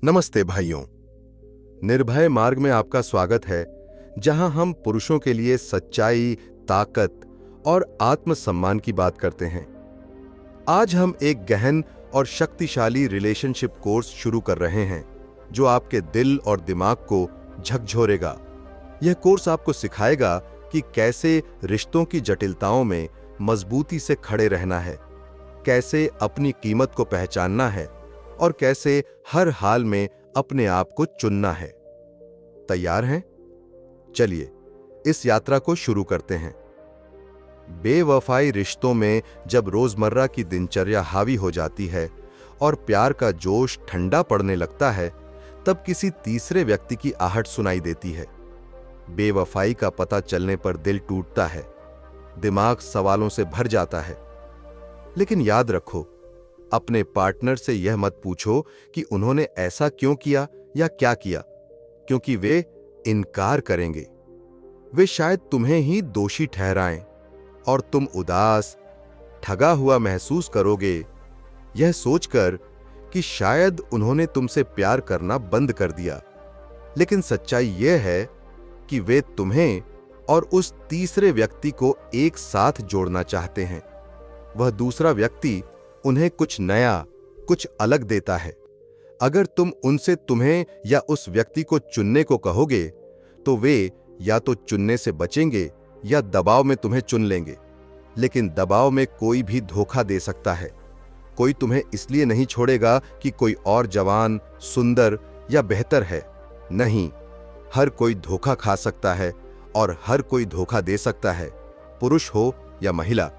नमस्ते भाइयों। निर्भय मार्ग में आपका स्वागत है, जहां हम पुरुषों के लिए सच्चाई, ताकत और आत्मसम्मान की बात करते हैं। आज हम एक गहन और शक्तिशाली रिलेशनशिप कोर्स शुरू कर रहे हैं, जो आपके दिल और दिमाग को झकझोरेगा। यह कोर्स आपको सिखाएगा कि कैसे रिश्तों की जटिलताओं में मजबूती से खड़े रहना है, कैसे अपनी कीमत को पहचानना है और कैसे हर हाल में अपने आप को चुनना है। तैयार हैं? चलिए इस यात्रा को शुरू करते हैं। बेवफाई रिश्तों में जब रोजमर्रा की दिनचर्या हावी हो जाती है और प्यार का जोश ठंडा पड़ने लगता है, तब किसी तीसरे व्यक्ति की आहट सुनाई देती है। बेवफाई का पता चलने पर दिल टूटता है, दिमाग सवालों से भर जाता है। लेकिन याद रखो, अपने पार्टनर से यह मत पूछो कि उन्होंने ऐसा क्यों किया या क्या किया, क्योंकि वे इनकार करेंगे। वे शायद तुम्हें ही दोषी ठहराएं और तुम उदास, ठगा हुआ महसूस करोगे, यह सोचकर कि शायद उन्होंने तुमसे प्यार करना बंद कर दिया। लेकिन सच्चाई यह है कि वे तुम्हें और उस तीसरे व्यक्ति को एक साथ जोड़ना चाहते हैं। वह दूसरा व्यक्ति उन्हें कुछ नया, कुछ अलग देता है। अगर तुम उनसे तुम्हें या उस व्यक्ति को चुनने को कहोगे, तो वे या तो चुनने से बचेंगे या दबाव में तुम्हें चुन लेंगे। लेकिन दबाव में कोई भी धोखा दे सकता है। कोई तुम्हें इसलिए नहीं छोड़ेगा कि कोई और जवान, सुंदर या बेहतर है। नहीं, हर कोई धोखा खा सकता है और हर कोई धोखा दे सकता है, पुरुष हो या महिला।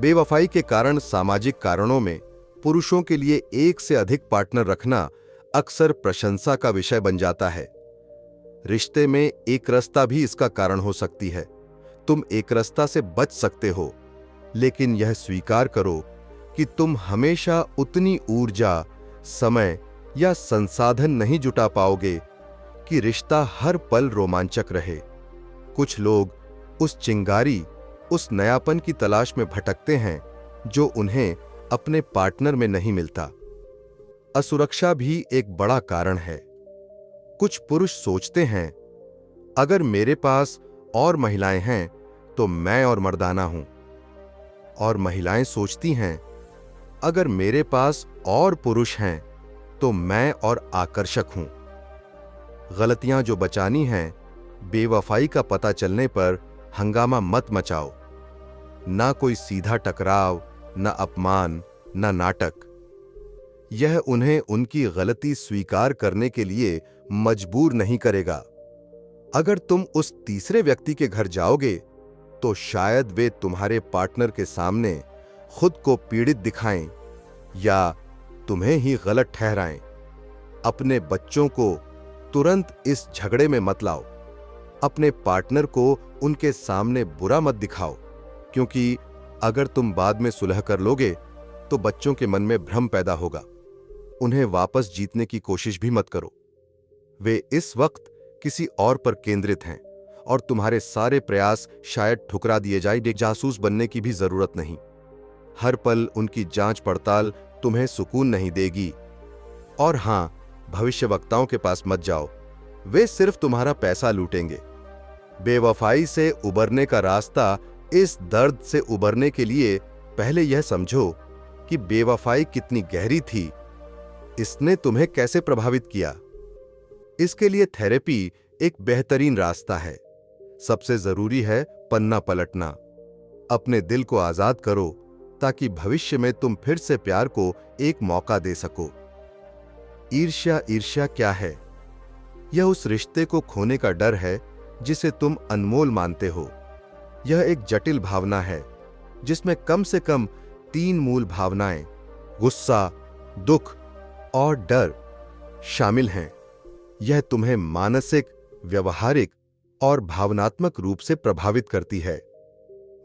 बेवफाई के कारण सामाजिक कारणों में पुरुषों के लिए एक से अधिक पार्टनर रखना अक्सर प्रशंसा का विषय बन जाता है। रिश्ते में एकरसता भी इसका कारण हो सकती है। तुम एकरसता से बच सकते हो, लेकिन यह स्वीकार करो कि तुम हमेशा उतनी ऊर्जा, समय या संसाधन नहीं जुटा पाओगे कि रिश्ता हर पल रोमांचक रहे। कुछ लोग उस चिंगारी, उस नयापन की तलाश में भटकते हैं जो उन्हें अपने पार्टनर में नहीं मिलता। असुरक्षा भी एक बड़ा कारण है। कुछ पुरुष सोचते हैं, अगर मेरे पास और महिलाएं हैं तो मैं और मर्दाना हूं। और महिलाएं सोचती हैं, अगर मेरे पास और पुरुष हैं तो मैं और आकर्षक हूं। गलतियां जो बचानी हैं, बेवफाई का पता चलने पर हंगामा मत मचाओ। ना कोई सीधा टकराव, ना अपमान, ना नाटक। यह उन्हें उनकी गलती स्वीकार करने के लिए मजबूर नहीं करेगा। अगर तुम उस तीसरे व्यक्ति के घर जाओगे, तो शायद वे तुम्हारे पार्टनर के सामने खुद को पीड़ित दिखाएं या तुम्हें ही गलत ठहराएं। अपने बच्चों को तुरंत इस झगड़े में मत लाओ। अपने पार्टनर को उनके सामने बुरा मत दिखाओ, क्योंकि अगर तुम बाद में सुलह कर लोगे तो बच्चों के मन में भ्रम पैदा होगा। उन्हें वापस जीतने की कोशिश भी मत करो। वे इस वक्त किसी और पर केंद्रित हैं और तुम्हारे सारे प्रयास शायद ठुकरा दिए जाए। जासूस बनने की भी जरूरत नहीं। हर पल उनकी जांच पड़ताल तुम्हें सुकून नहीं देगी। और हां, भविष्यवक्ताओं के पास मत जाओ, वे सिर्फ तुम्हारा पैसा लूटेंगे। बेवफाई से उबरने का रास्ता, इस दर्द से उबरने के लिए पहले यह समझो कि बेवफाई कितनी गहरी थी, इसने तुम्हें कैसे प्रभावित किया। इसके लिए थेरेपी एक बेहतरीन रास्ता है। सबसे जरूरी है पन्ना पलटना। अपने दिल को आजाद करो ताकि भविष्य में तुम फिर से प्यार को एक मौका दे सको। ईर्ष्या क्या है? यह उस रिश्ते को खोने का डर है जिसे तुम अनमोल मानते हो। यह एक जटिल भावना है जिसमें कम से कम 3 मूल भावनाएं, गुस्सा, दुख और डर शामिल हैं। यह तुम्हें मानसिक, व्यवहारिक और भावनात्मक रूप से प्रभावित करती है।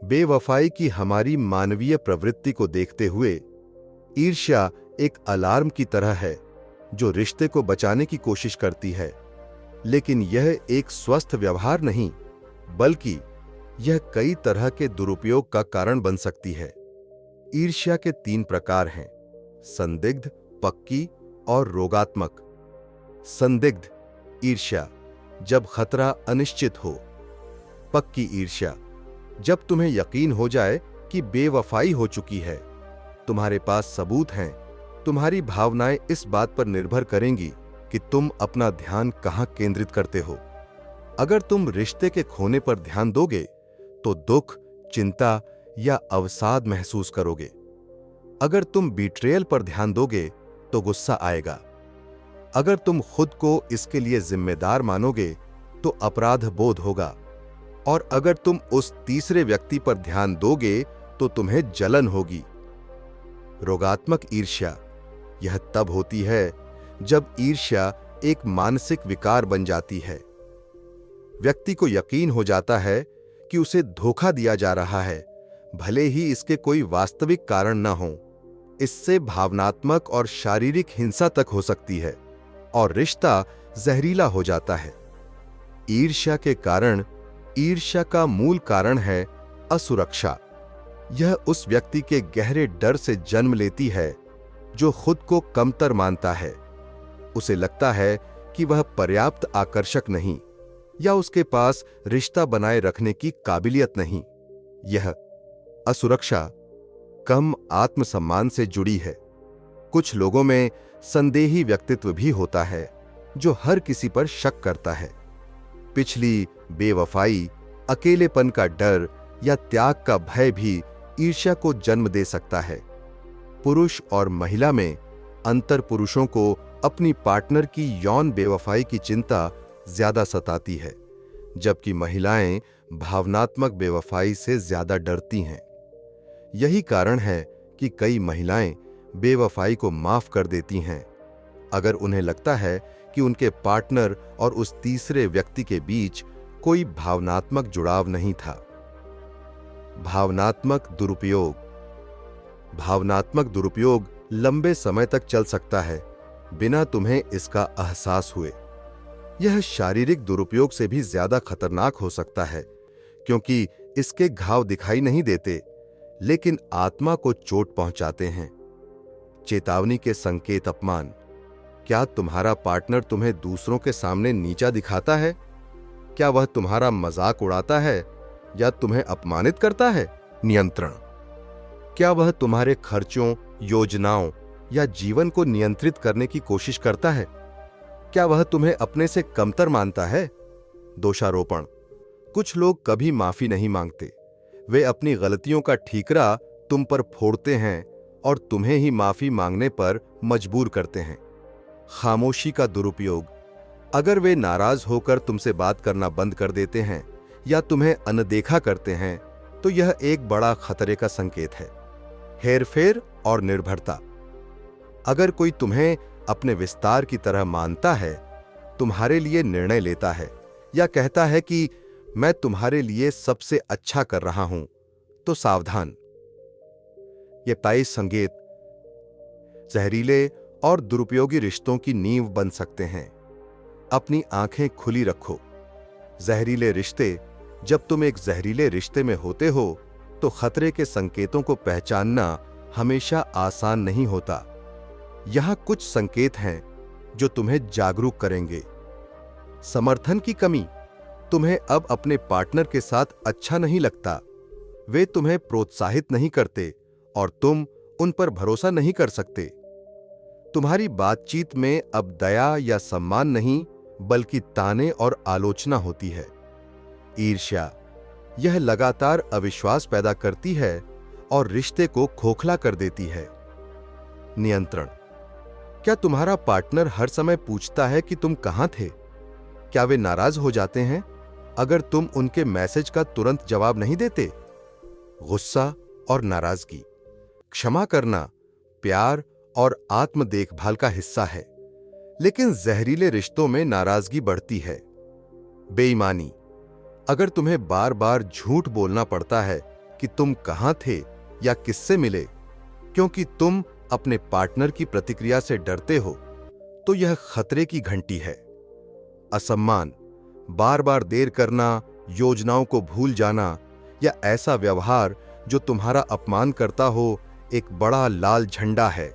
बेवफाई की हमारी मानवीय प्रवृत्ति को देखते हुए, ईर्ष्या एक अलार्म की तरह है जो रिश्ते को बचाने की कोशिश करती है। लेकिन यह एक स्वस्थ व्यवहार नहीं, बल्कि यह कई तरह के दुरुपयोग का कारण बन सकती है। ईर्ष्या के 3 प्रकार हैं: संदिग्ध, पक्की और रोगात्मक। संदिग्ध ईर्ष्या, जब खतरा अनिश्चित हो। पक्की ईर्ष्या, जब तुम्हें यकीन हो जाए कि बेवफाई हो चुकी है, तुम्हारे पास सबूत हैं, तुम्हारी भावनाएं इस बात पर निर्भर करेंगी कि तुम अपना ध्यान कहां केंद्रित करते हो। अगर तुम रिश्ते के खोने पर ध्यान दोगे तो दुख, चिंता या अवसाद महसूस करोगे। अगर तुम बिट्रेयल पर ध्यान दोगे तो गुस्सा आएगा। अगर तुम खुद को इसके लिए जिम्मेदार मानोगे तो अपराध बोध होगा। और अगर तुम उस तीसरे व्यक्ति पर ध्यान दोगे तो तुम्हें जलन होगी। रोगात्मक ईर्ष्या, यह तब होती है जब ईर्ष्या एक मानसिक विकार बन जाती है। व्यक्ति को यकीन हो जाता है कि उसे धोखा दिया जा रहा है, भले ही इसके कोई वास्तविक कारण न हो। इससे भावनात्मक और शारीरिक हिंसा तक हो सकती है और रिश्ता जहरीला हो जाता है। ईर्ष्या के कारण, ईर्ष्या का मूल कारण है असुरक्षा। यह उस व्यक्ति के गहरे डर से जन्म लेती है जो खुद को कमतर मानता है। उसे लगता है कि वह पर्याप्त आकर्षक नहीं या उसके पास रिश्ता बनाए रखने की काबिलियत नहीं। यह असुरक्षा कम आत्मसम्मान से जुड़ी है। कुछ लोगों में संदेही व्यक्तित्व भी होता है जो हर किसी पर शक करता है। पिछली बेवफाई, अकेलेपन का डर या त्याग का भय भी ईर्ष्या को जन्म दे सकता है। पुरुष और महिला में अंतर पुरुषों को अपनी पार्टनर की यौन बेवफाई की चिंता ज्यादा सताती है, जबकि महिलाएं भावनात्मक बेवफाई से ज्यादा डरती हैं। यही कारण है कि कई महिलाएं बेवफाई को माफ कर देती हैं अगर उन्हें लगता है कि उनके पार्टनर और उस तीसरे व्यक्ति के बीच कोई भावनात्मक जुड़ाव नहीं था। भावनात्मक दुरुपयोग, भावनात्मक दुरुपयोग लंबे समय तक चल सकता है बिना तुम्हें इसका एहसास हुए। यह शारीरिक दुरुपयोग से भी ज्यादा खतरनाक हो सकता है क्योंकि इसके घाव दिखाई नहीं देते लेकिन आत्मा को चोट पहुंचाते हैं। चेतावनी के संकेत अपमान, क्या तुम्हारा पार्टनर तुम्हें दूसरों के सामने नीचा दिखाता है? क्या वह तुम्हारा मजाक उड़ाता है या तुम्हें अपमानित करता है? नियंत्रण, क्या वह तुम्हारे खर्चों, योजनाओं या जीवन को नियंत्रित करने की कोशिश करता है? क्या वह तुम्हें अपने से कमतर मानता है? दोषारोपण, कुछ लोग कभी माफी नहीं मांगते। वे अपनी गलतियों का ठीकरा तुम पर फोड़ते हैं और तुम्हें ही माफी मांगने पर मजबूर करते हैं। खामोशी का दुरुपयोग, अगर वे नाराज होकर तुमसे बात करना बंद कर देते हैं या तुम्हें अनदेखा करते हैं तो यह एक बड़ा खतरे का संकेत है। हेरफेर और निर्भरता, अगर कोई तुम्हें अपने विस्तार की तरह मानता है, तुम्हारे लिए निर्णय लेता है या कहता है कि मैं तुम्हारे लिए सबसे अच्छा कर रहा हूं, तो सावधान। ये 22 संकेत जहरीले और दुरुपयोगी रिश्तों की नींव बन सकते हैं। अपनी आंखें खुली रखो। जहरीले रिश्ते, जब तुम एक जहरीले रिश्ते में होते हो तो खतरे के संकेतों को पहचानना हमेशा आसान नहीं होता। यहां कुछ संकेत हैं जो तुम्हें जागरूक करेंगे। समर्थन की कमी, तुम्हें अब अपने पार्टनर के साथ अच्छा नहीं लगता। वे तुम्हें प्रोत्साहित नहीं करते और तुम उन पर भरोसा नहीं कर सकते। तुम्हारी बातचीत में अब दया या सम्मान नहीं बल्कि ताने और आलोचना होती है। ईर्ष्या, यह लगातार अविश्वास पैदा करती है और रिश्ते को खोखला कर देती है। नियंत्रण, क्या तुम्हारा पार्टनर हर समय पूछता है कि तुम कहां थे? क्या वे नाराज हो जाते हैं अगर तुम उनके मैसेज का तुरंत जवाब नहीं देते? गुस्सा और नाराजगी, क्षमा करना प्यार और आत्म देखभाल का हिस्सा है, लेकिन जहरीले रिश्तों में नाराजगी बढ़ती है। बेईमानी, अगर तुम्हें बार बार झूठ बोलना पड़ता है कि तुम कहां थे या किससे मिले क्योंकि तुम अपने पार्टनर की प्रतिक्रिया से डरते हो, तो यह खतरे की घंटी है। असम्मान, बार बार देर करना, योजनाओं को भूल जाना या ऐसा व्यवहार जो तुम्हारा अपमान करता हो, एक बड़ा लाल झंडा है।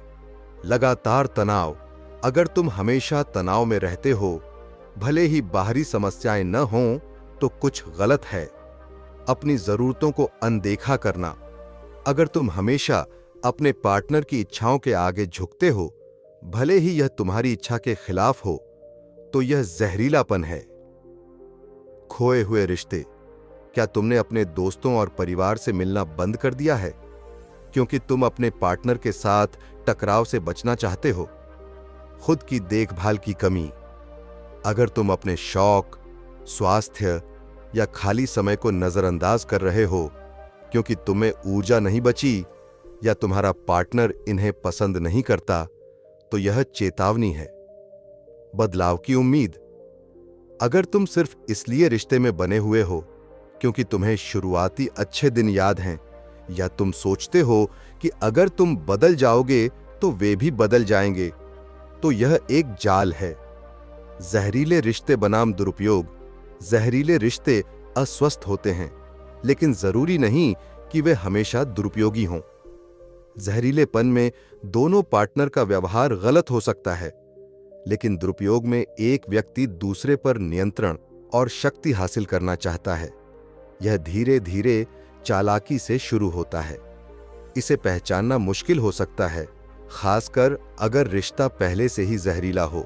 लगातार तनाव, अगर तुम हमेशा तनाव में रहते हो, भले ही बाहरी समस्याएं न हों, तो कुछ गलत है। अपनी जरूरतों को अनदेखा करना। अगर तुम हमेशा अपने पार्टनर की इच्छाओं के आगे झुकते हो, भले ही यह तुम्हारी इच्छा के खिलाफ हो, तो यह जहरीलापन है। खोए हुए रिश्ते। क्या तुमने अपने दोस्तों और परिवार से मिलना बंद कर दिया है क्योंकि तुम अपने पार्टनर के साथ टकराव से बचना चाहते हो? खुद की देखभाल की कमी। अगर तुम अपने शौक, स्वास्थ्य या खाली समय को नजरअंदाज कर रहे हो क्योंकि तुम्हें ऊर्जा नहीं बची या तुम्हारा पार्टनर इन्हें पसंद नहीं करता, तो यह चेतावनी है। बदलाव की उम्मीद। अगर तुम सिर्फ इसलिए रिश्ते में बने हुए हो क्योंकि तुम्हें शुरुआती अच्छे दिन याद हैं, या तुम सोचते हो कि अगर तुम बदल जाओगे तो वे भी बदल जाएंगे, तो यह एक जाल है। जहरीले रिश्ते बनाम दुरुपयोग। जहरीले रिश्ते अस्वस्थ होते हैं, लेकिन जरूरी नहीं कि वे हमेशा दुरुपयोगी हों। जहरीलेपन में दोनों पार्टनर का व्यवहार गलत हो सकता है, लेकिन दुरुपयोग में एक व्यक्ति दूसरे पर नियंत्रण और शक्ति हासिल करना चाहता है। यह धीरे धीरे चालाकी से शुरू होता है। इसे पहचानना मुश्किल हो सकता है, खासकर अगर रिश्ता पहले से ही जहरीला हो।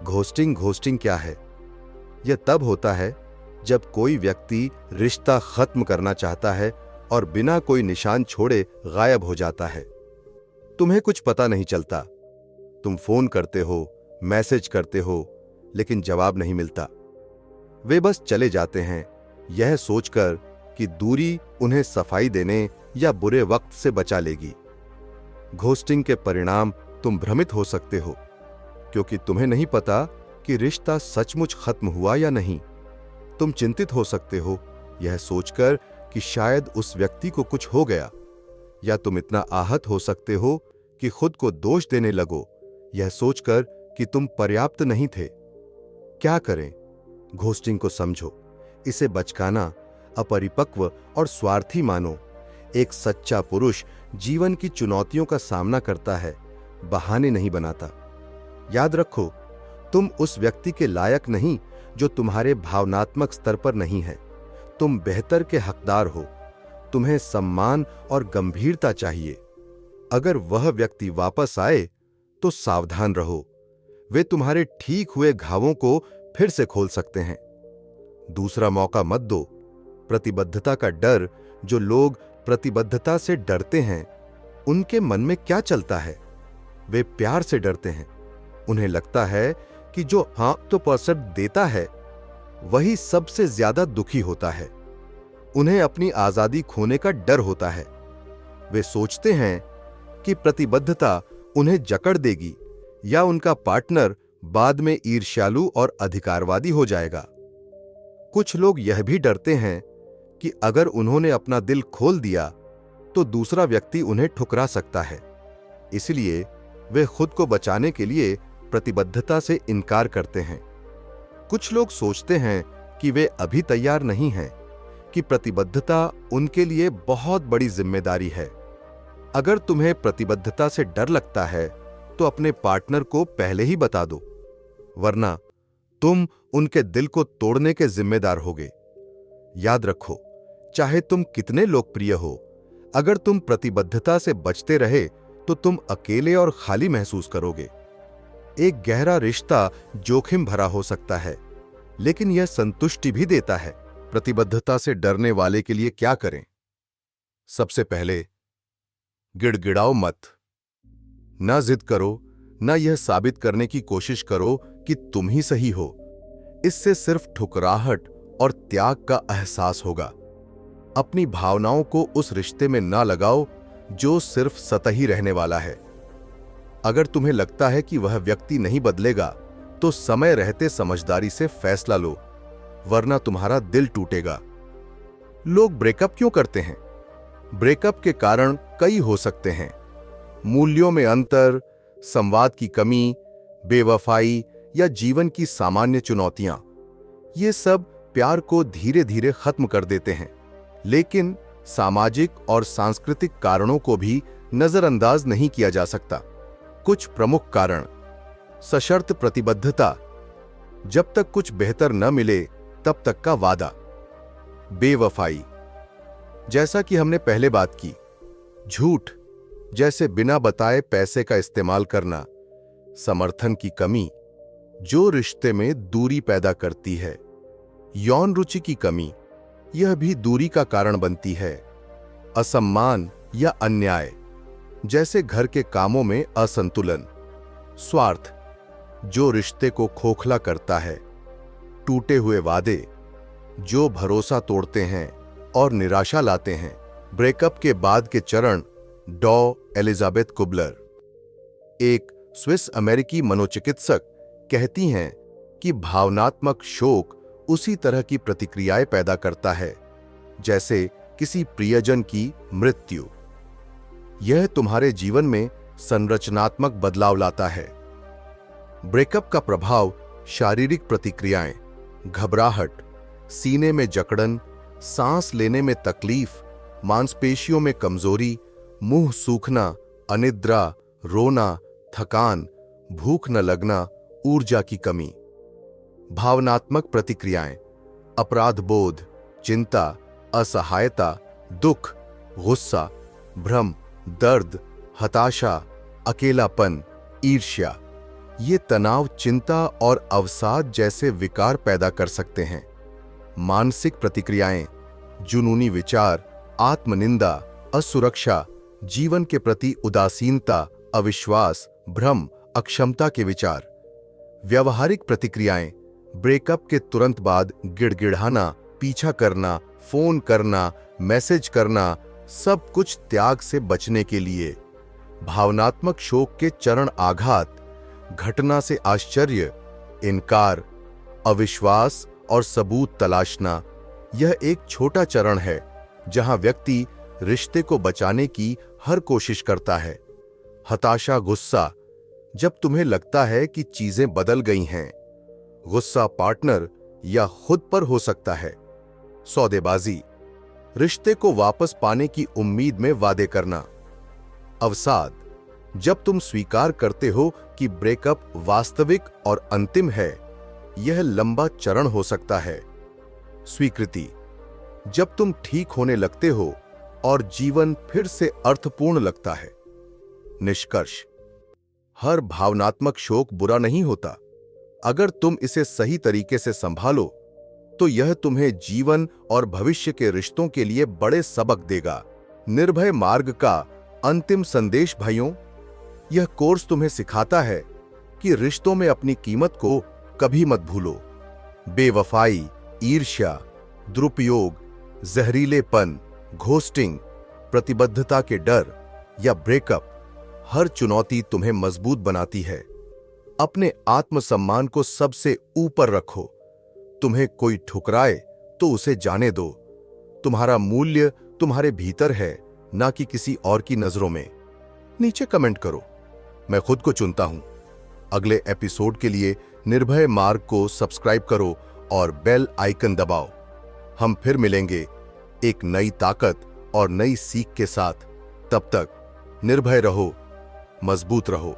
घोस्टिंग। घोस्टिंग क्या है? यह तब होता है जब कोई व्यक्ति रिश्ता खत्म करना चाहता है और बिना कोई निशान छोड़े गायब हो जाता है। तुम्हें कुछ पता नहीं चलता। तुम फोन करते हो, मैसेज करते हो, लेकिन जवाब नहीं मिलता। वे बस चले जाते हैं, यह सोचकर कि दूरी उन्हें सफाई देने या बुरे वक्त से बचा लेगी। घोस्टिंग के परिणाम तुम भ्रमित हो सकते हो, क्योंकि तुम्हें नहीं पता कि रिश्ता सचमुच खत्म हुआ या नहीं। तुम चिंतित हो सकते हो, यह सोचकर कि शायद उस व्यक्ति को कुछ हो गया, या तुम इतना आहत हो सकते हो कि खुद को दोष देने लगो, यह सोचकर कि तुम पर्याप्त नहीं थे। क्या करें? घोस्टिंग को समझो, इसे बचकाना, अपरिपक्व और स्वार्थी मानो। एक सच्चा पुरुष जीवन की चुनौतियों का सामना करता है, बहाने नहीं बनाता। याद रखो, तुम उस व्यक्ति के लायक नहीं जो तुम्हारे भावनात्मक स्तर पर नहीं है। तुम बेहतर के हकदार हो। तुम्हें सम्मान और गंभीरता चाहिए। अगर वह व्यक्ति वापस आए तो सावधान रहो, वे तुम्हारे ठीक हुए घावों को फिर से खोल सकते हैं। दूसरा मौका मत दो। प्रतिबद्धता का डर। जो लोग प्रतिबद्धता से डरते हैं, उनके मन में क्या चलता है? वे प्यार से डरते हैं। उन्हें लगता है कि जो 100% देता है वही सबसे ज्यादा दुखी होता है। उन्हें अपनी आजादी खोने का डर होता है। वे सोचते हैं कि प्रतिबद्धता उन्हें जकड़ देगी या उनका पार्टनर बाद में ईर्ष्यालु और अधिकारवादी हो जाएगा। कुछ लोग यह भी डरते हैं कि अगर उन्होंने अपना दिल खोल दिया तो दूसरा व्यक्ति उन्हें ठुकरा सकता है। इसलिए वे खुद को बचाने के लिए प्रतिबद्धता से इनकार करते हैं। कुछ लोग सोचते हैं कि वे अभी तैयार नहीं हैं, कि प्रतिबद्धता उनके लिए बहुत बड़ी जिम्मेदारी है। अगर तुम्हें प्रतिबद्धता से डर लगता है तो अपने पार्टनर को पहले ही बता दो, वरना तुम उनके दिल को तोड़ने के जिम्मेदार होगे। याद रखो, चाहे तुम कितने लोकप्रिय हो, अगर तुम प्रतिबद्धता से बचते रहे तो तुम अकेले और खाली महसूस करोगे। एक गहरा रिश्ता जोखिम भरा हो सकता है, लेकिन यह संतुष्टि भी देता है। प्रतिबद्धता से डरने वाले के लिए क्या करें? सबसे पहले, गिड़गिड़ाओ मत। ना जिद करो, ना यह साबित करने की कोशिश करो कि तुम ही सही हो। इससे सिर्फ ठुकराहट और त्याग का एहसास होगा। अपनी भावनाओं को उस रिश्ते में ना लगाओ जो सिर्फ सतही रहने वाला है। अगर तुम्हें लगता है कि वह व्यक्ति नहीं बदलेगा, तो समय रहते समझदारी से फैसला लो, वरना तुम्हारा दिल टूटेगा। लोग ब्रेकअप क्यों करते हैं? ब्रेकअप के कारण कई हो सकते हैं। मूल्यों में अंतर, संवाद की कमी, बेवफाई या जीवन की सामान्य चुनौतियां, ये सब प्यार को धीरे धीरे खत्म कर देते हैं। लेकिन सामाजिक और सांस्कृतिक कारणों को भी नजरअंदाज नहीं किया जा सकता। कुछ प्रमुख कारण। सशर्त प्रतिबद्धता, जब तक कुछ बेहतर न मिले तब तक का वादा। बेवफाई, जैसा कि हमने पहले बात की। झूठ, जैसे बिना बताए पैसे का इस्तेमाल करना। समर्थन की कमी, जो रिश्ते में दूरी पैदा करती है। यौन रुचि की कमी, यह भी दूरी का कारण बनती है। असम्मान या अन्याय, जैसे घर के कामों में असंतुलन। स्वार्थ, जो रिश्ते को खोखला करता है। टूटे हुए वादे, जो भरोसा तोड़ते हैं और निराशा लाते हैं। ब्रेकअप के बाद के चरण। डॉ एलिजाबेथ कुबलर, एक स्विस अमेरिकी मनोचिकित्सक, कहती हैं कि भावनात्मक शोक उसी तरह की प्रतिक्रियाएं पैदा करता है जैसे किसी प्रियजन की मृत्यु। यह तुम्हारे जीवन में संरचनात्मक बदलाव लाता है। ब्रेकअप का प्रभाव। शारीरिक प्रतिक्रियाएं, घबराहट, सीने में जकड़न, सांस लेने में तकलीफ, मांसपेशियों में कमजोरी, मुंह सूखना, अनिद्रा, रोना, थकान, भूख न लगना, ऊर्जा की कमी। भावनात्मक प्रतिक्रियाएं, अपराध बोध, चिंता, असहायता, दुख, गुस्सा, भ्रम, दर्द, हताशा, अकेलापन, ईर्ष्या। ये तनाव, चिंता और अवसाद जैसे विकार पैदा कर सकते हैं। मानसिक प्रतिक्रियाएं, जुनूनी विचार, आत्मनिंदा, असुरक्षा, जीवन के प्रति उदासीनता, अविश्वास, भ्रम, अक्षमता के विचार। व्यावहारिक प्रतिक्रियाएं, ब्रेकअप के तुरंत बाद गिड़गिड़ाना, पीछा करना, फोन करना, मैसेज करना, सब कुछ त्याग से बचने के लिए। भावनात्मक शोक के चरण। आघात, घटना से आश्चर्य, इनकार, अविश्वास और सबूत तलाशना। यह एक छोटा चरण है जहां व्यक्ति रिश्ते को बचाने की हर कोशिश करता है। हताशा, गुस्सा, जब तुम्हें लगता है कि चीजें बदल गई हैं। गुस्सा पार्टनर या खुद पर हो सकता है। सौदेबाजी, रिश्ते को वापस पाने की उम्मीद में वादे करना। अवसाद, जब तुम स्वीकार करते हो कि ब्रेकअप वास्तविक और अंतिम है। यह लंबा चरण हो सकता है। स्वीकृति, जब तुम ठीक होने लगते हो और जीवन फिर से अर्थपूर्ण लगता है। निष्कर्ष, हर भावनात्मक शोक बुरा नहीं होता। अगर तुम इसे सही तरीके से संभालो तो यह तुम्हें जीवन और भविष्य के रिश्तों के लिए बड़े सबक देगा। निर्भय मार्ग का अंतिम संदेश। भाइयों, यह कोर्स तुम्हें सिखाता है कि रिश्तों में अपनी कीमत को कभी मत भूलो। बेवफाई, ईर्ष्या, दुरुपयोग, जहरीलेपन, घोस्टिंग, प्रतिबद्धता के डर या ब्रेकअप, हर चुनौती तुम्हें मजबूत बनाती है। अपने आत्मसम्मान को सबसे ऊपर रखो। तुम्हें कोई ठुकराए तो उसे जाने दो। तुम्हारा मूल्य तुम्हारे भीतर है, ना कि किसी और की नजरों में। नीचे कमेंट करो, मैं खुद को चुनता हूं। अगले एपिसोड के लिए निर्भय मार्ग को सब्सक्राइब करो और बेल आइकन दबाओ। हम फिर मिलेंगे एक नई ताकत और नई सीख के साथ। तब तक निर्भय रहो, मजबूत रहो।